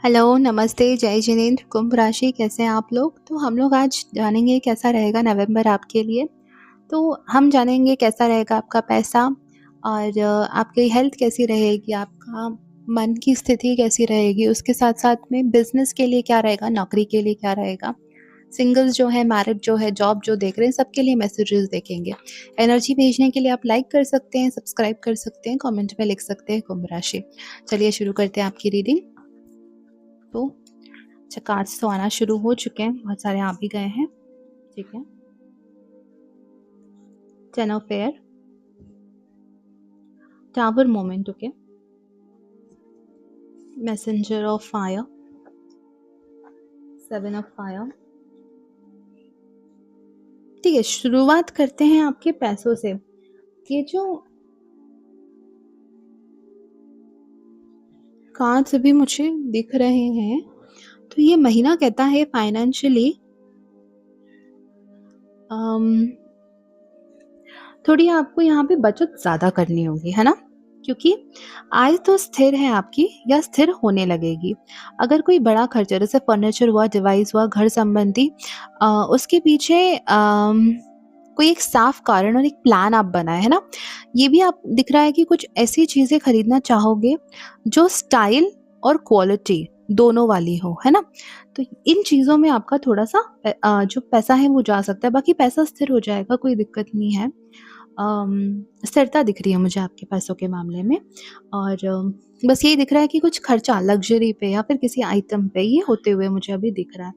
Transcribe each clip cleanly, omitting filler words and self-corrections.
Hello, नमस्ते, जय जिनेंद्र, कुंभ राशि कैसे हैं आप लोग? तो हम लोग आज जानेंगे कैसा रहेगा नवंबर आपके लिए। तो हम जानेंगे कैसा रहेगा आपका पैसा और आपकी हेल्थ कैसी रहेगी, आपका मन की स्थिति कैसी रहेगी, उसके साथ-साथ में बिज़नेस के लिए क्या रहेगा, नौकरी के लिए क्या रहेगा। सिंगल्स जो है, मैरिड जो है, जॉब जो देख रहे हैं, सबके लिए मैसेजेस देखेंगे। एनर्जी भेजने के लिए आप लाइक कर सकते हैं, सब्सक्राइब कर सकते हैं, कमेंट में लिख सकते हैं कुंभ राशि। चलिए शुरू करते हैं आपकी रीडिंग। तो अच्छा, कार्ड्स तो आना शुरू हो चुके हैं, बहुत सारे आ भी गए हैं। ठीक है। 10 of air, tower moment, okay, messenger of fire, 7 of fire. ठीक है, शुरुआत करते हैं आपके पैसों से। ये जो कार्ड्स अभी मुझे दिख रहे हैं, तो ये महीना कहता है फाइनेंशियली थोड़ी आपको यहाँ पे बचत ज़्यादा करनी होगी, है ना? क्योंकि आय तो स्थिर है आपकी या स्थिर होने लगेगी। अगर कोई बड़ा खर्चा जैसे फर्नीचर हुआ, डिवाइस हुआ, घर संबंधी उसके पीछे कोई एक साफ कारण और एक प्लान आप बनाए, है ना? ये भी आप दिख रहा है कि कुछ ऐसी चीज़ें खरीदना चाहोगे जो स्टाइल और क्वालिटी दोनों वाली हो, है ना? तो इन चीज़ों में आपका थोड़ा-सा जो पैसा है वो जा सकता है, बाकी पैसा स्थिर हो जाएगा, कोई दिक्कत नहीं है। स्थिरता दिख रही है मुझे आपके पैसों के मामले में और बस यही दिख रहा है कि कुछ खर्चा लग्ज़री पे या फिर किसी आइटम पे ये होते हुए मुझे अभी दिख रहा है।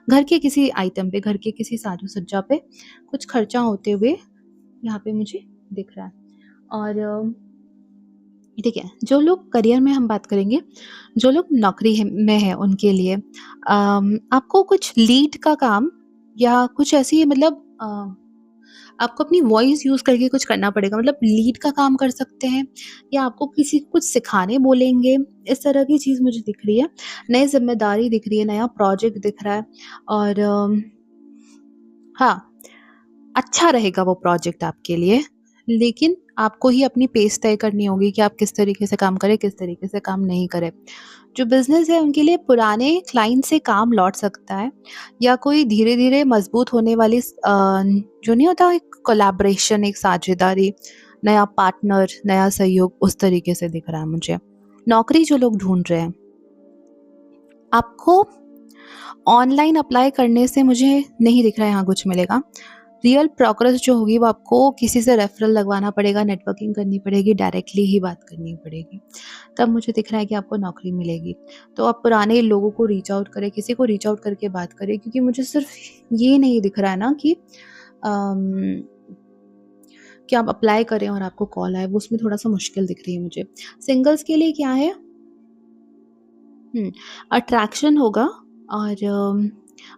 घर के किसी आइटम पे, घर के किसी साज-सज्जा पे कुछ खर्चा होते हुए यहाँ पे मुझे दिख रहा है। और ठीक है, जो लोग करियर में हम बात करेंगे, जो लोग नौकरी में हैं उनके लिए आपको कुछ लीड का काम या कुछ ऐसी मतलब आपको अपनी वॉइस यूज़ करके कुछ करना पड़ेगा, मतलब लीड का काम कर सकते हैं या आपको किसी को कुछ सिखाने बोलेंगे, इस तरह की चीज़ मुझे दिख रही है। नई ज़िम्मेदारी दिख रही है, नया प्रोजेक्ट दिख रहा है और हाँ, अच्छा रहेगा वो प्रोजेक्ट आपके लिए, लेकिन आपको ही अपनी पेस तय करनी होगी कि आप किस तरीके से काम करें, किस तरीके से काम नहीं करें। जो बिज़नेस है उनके लिए पुराने क्लाइंट से काम लौट सकता है या कोई धीरे-धीरे मज़बूत होने वाली जो नहीं होता एक कोलैबोरेशन, एक साझेदारी, नया पार्टनर, नया सहयोग उस तरीके से दिख रहा है मुझे। नौकरी जो लोग ढूँढ रहे हैं, आपको ऑनलाइन अप्लाई करने से मुझे नहीं दिख रहा है यहाँ कुछ मिलेगा। रियल प्रोग्रेस जो होगी वो आपको किसी से रेफरल लगवाना पड़ेगा, नेटवर्किंग करनी पड़ेगी, डायरेक्टली ही बात करनी पड़ेगी। तब मुझे दिख रहा है कि आपको नौकरी मिलेगी। तो आप पुराने लोगों को रीच आउट करें, किसी को रीच आउट करके बात करें क्योंकि मुझे सिर्फ़ ये नहीं दिख रहा है ना अम, कि आप अप्लाई करें और आपको कॉल आए, वो उसमें थोड़ा-सा मुश्किल दिख रही है मुझे। सिंगल्स के लिए क्या है? अट्रैक्शन होगा और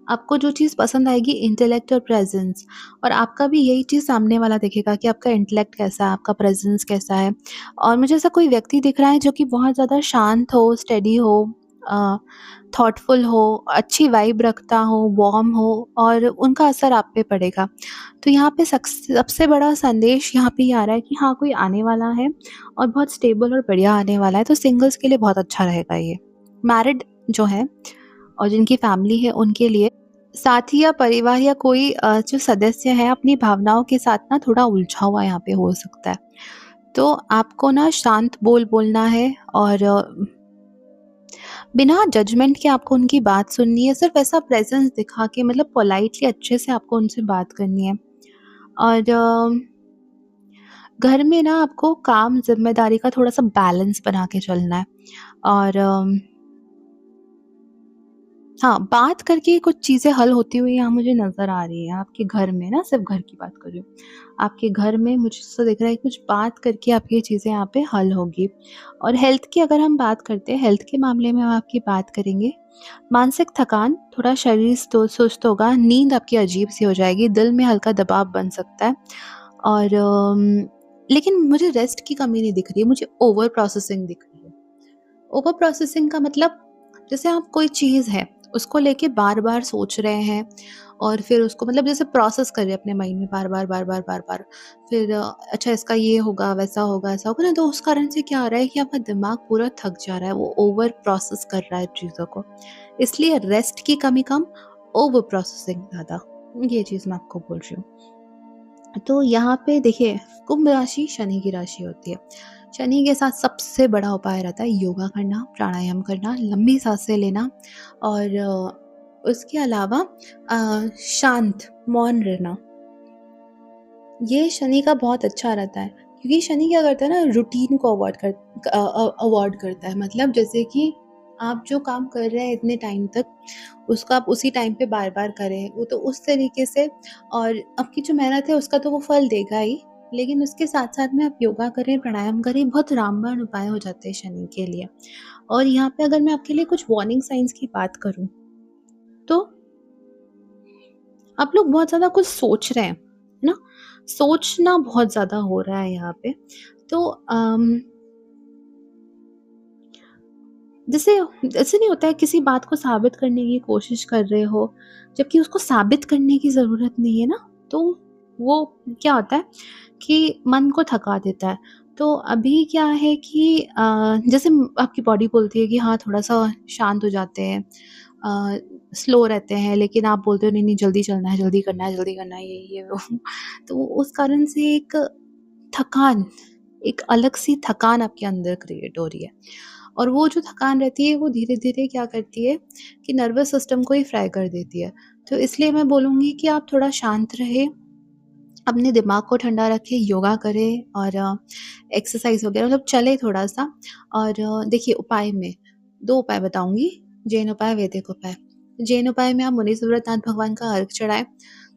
आपको जो चीज़ पसंद आएगी इंटेलेक्ट और प्रेज़ेंस और आपका भी यही चीज़ सामने वाला देखेगा कि आपका इंटेलेक्ट कैसा है, आपका प्रेज़ेंस कैसा है। और मुझे ऐसा कोई व्यक्ति दिख रहा है जो कि बहुत ज़्यादा शांत हो, स्टेडी हो, थॉटफुल हो, अच्छी वाइब रखता हो, वार्म हो और उनका असर आप पे पड़ेगा। तो यहाँ पे सबसे बड़ा संदेश यहाँ पे ये आ रहा है कि हाँ, कोई आने वाला है और बहुत स्टेबल और बढ़िया आने वाला है, तो सिंगल्स के लिए बहुत अच्छा रहेगा ये। मैरिड जो है और जिनकी फैमिली है उनके लिए साथी या परिवार या कोई जो सदस्य है अपनी भावनाओं के साथ ना थोड़ा उलझा हुआ यहाँ पे हो सकता है। तो आपको ना शांत बोलना है और बिना जजमेंट के आपको उनकी बात सुननी है, सिर्फ़ ऐसा प्रेज़ेंस दिखा के मतलब पोलाइटली अच्छे से आपको उनसे बात करनी है। और घर में ना आपको काम ज़िम्मेदारी का थोड़ा-सा बैलेंस बना के चलना है और हाँ, बात करके कुछ चीज़ें हल होती हुई यहाँ मुझे नज़र आ रही है आपके घर में ना, सिर्फ़ घर की बात कर रही हूँ। आपके घर में मुझे ऐसा दिख रहा है कुछ बात करके आपकी ये चीज़ें यहाँ पे हल होगी। और हेल्थ की अगर हम बात करते हैं, हेल्थ के मामले में हम आपकी बात करेंगे। मानसिक थकान, थोड़ा शरीर सुस्त होगा, नींद आपकी अजीब-सी हो जाएगी, दिल में हल्का दबाव बन सकता है और लेकिन मुझे रेस्ट की कमी नहीं दिख रही है, मुझे ओवर प्रोसेसिंग दिख रही है। ओवर प्रोसेसिंग का मतलब जैसे आप कोई चीज़ है उसको लेके बार-बार सोच रहे हैं और फिर उसको मतलब जैसे प्रोसेस कर रहे हैं अपने माइंड में बार-बार, बार-बार, बार-बार। फिर अच्छा इसका ये होगा, वैसा होगा, ऐसा होगा ना, तो उस कारण से क्या हो रहा है कि आपका दिमाग पूरा थक जा रहा है, वो ओवर प्रोसेस कर रहा है चीज़ों को। इसलिए रेस्ट की कमी कम, ओवर प्रोसेसिंग ज़्यादा। ये चीज़ मैं आपको बोल रही हूँ। तो यहाँ पे देखिए, कुंभ राशि शनि की राशि होती है। शनि के साथ सबसे बड़ा उपाय रहता है योगा करना, प्राणायाम करना, लंबी साँसें लेना और उसके अलावा शांत, मौन रहना। ये शनि का बहुत अच्छा रहता है, क्योंकि शनि क्या करता है ना, रूटीन को अवॉइड करता है। मतलब जैसे कि आप जो काम कर रहे हैं इतने टाइम तक, उसको आप उसी टाइम पे बार-बार करें, वो तो उस तरीके से। और आपकी जो मेहनत है उसका तो वो फल देगा ही, लेकिन उसके साथ-साथ में आप योगा करें, प्राणायाम करें, बहुत रामबाण उपाय हो जाते हैं शनि के लिए। और यहाँ पे अगर मैं आपके लिए कुछ वार्निंग साइन्स की बात करूँ, तो आप लोग बहुत ज़्यादा कुछ सोच रहे हैं, है ना? सोचना बहुत ज़्यादा हो रहा है यहाँ पे। तो जैसे ऐसे नहीं होता है, किसी बात को साबित करने की कोशिश कर रहे हो, जबकि उसको साबित करने की ज़रूरत नहीं है ना, तो वो क्या होता है कि मन को थका देता है। तो अभी क्या है कि जैसे आपकी बॉडी बोलती है कि हाँ, थोड़ा-सा शांत हो जाते हैं, अ, स्लो रहते हैं, लेकिन आप बोलते हो नहीं-नहीं जल्दी चलना है, जल्दी करना है, ये वो। तो उस कारण से एक थकान, एक अलग-सी थकान आपके अंदर क्रिएट हो रही है। और वो जो थकान रहती है वो धीरे-धीरे क्या करती है कि नर्वस सिस्टम को ही फ्राई कर देती है। तो इसलिए मैं बोलूँगी कि आप थोड़ा शांत रहें, अपने दिमाग को ठंडा रखें, योगा करें और एक्सरसाइज़ वगैरह मतलब चलें थोड़ा-सा। और देखिए उपाय में 2 उपाय बताऊँगी, जैन उपाय, वैदिक उपाय। जैन उपाय में आप मुनि सूरतनाथ भगवान का अर्घ चढ़ाएँ,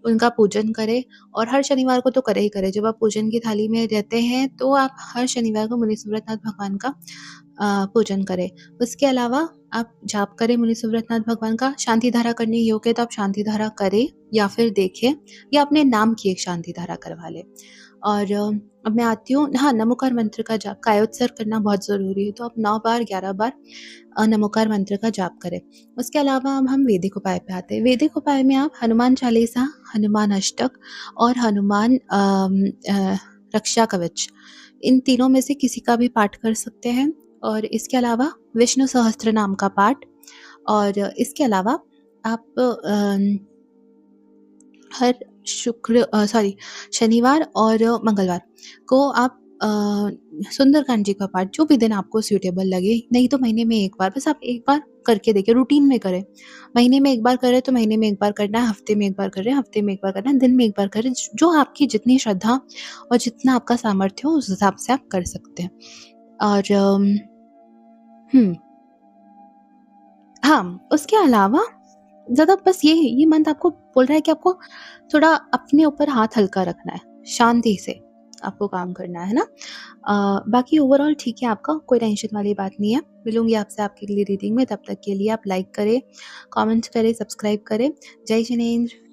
उनका पूजन करें और हर शनिवार को तो करें ही करें। जब आप पूजन की थाली में रहते हैं, तो आप हर शनिवार को मुनि सूरतनाथ भगवान का पूजन करें। उसके अलावा आप जाप करें मुनि सूरतनाथ भगवान का। शांति धारा करनी योग्य है तो आप शांति धारा करें या फिर देखें या अपने नाम की एक शांति धारा करवा लें। और अब मैं आती हूँ, हाँ, नमोकार मंत्र का जाप, कायोत्सर्ग करना बहुत ज़रूरी है, तो आप 9 बार, 11 बार नमोकार मंत्र का जाप करें। उसके अलावा अब हम वैदिक उपाय पे आते हैं। वैदिक उपाय में आप हनुमान चालीसा, हनुमान अष्टक और हनुमान रक्षा कवच, इन तीनों में से किसी का भी पाठ कर सकते हैं। और इसके अलावा विष्णु सहस्त्र नाम का पाठ। और इसके अलावा आप हर शनिवार और मंगलवार को आप सुंदरकांड जी का पाठ, जो भी दिन आपको सूटेबल लगे, नहीं तो महीने में 1 बार, बस आप 1 बार करके देखिए, रूटीन में करें। महीने में 1 बार कर रहे हैं तो महीने में 1 बार करना है, हफ्ते में 1 बार कर रहे हैं, हफ्ते में 1 बार करना है, दिन में 1 बार करें। जो आपकी जितनी श्रद्धा और जितना आपका सामर्थ्य हो उस हिसाब से आप कर सकते हैं। और हुँ, हाँ, उसके अलावा ज़्यादा बस ये मंत्र आपको बोल रहा है कि आपको थोड़ा अपने ऊपर हाथ हल्का रखना है, शांति से आपको काम करना है ना? बाकी ओवरऑल ठीक है आपका, कोई टेंशन वाली बात नहीं है। मिलूँगी आपसे आपके लिए रीडिंग में, तब तक के लिए आप लाइक करें, कमेंट करें, सब्सक्राइब करें। जय जिनेंद्र।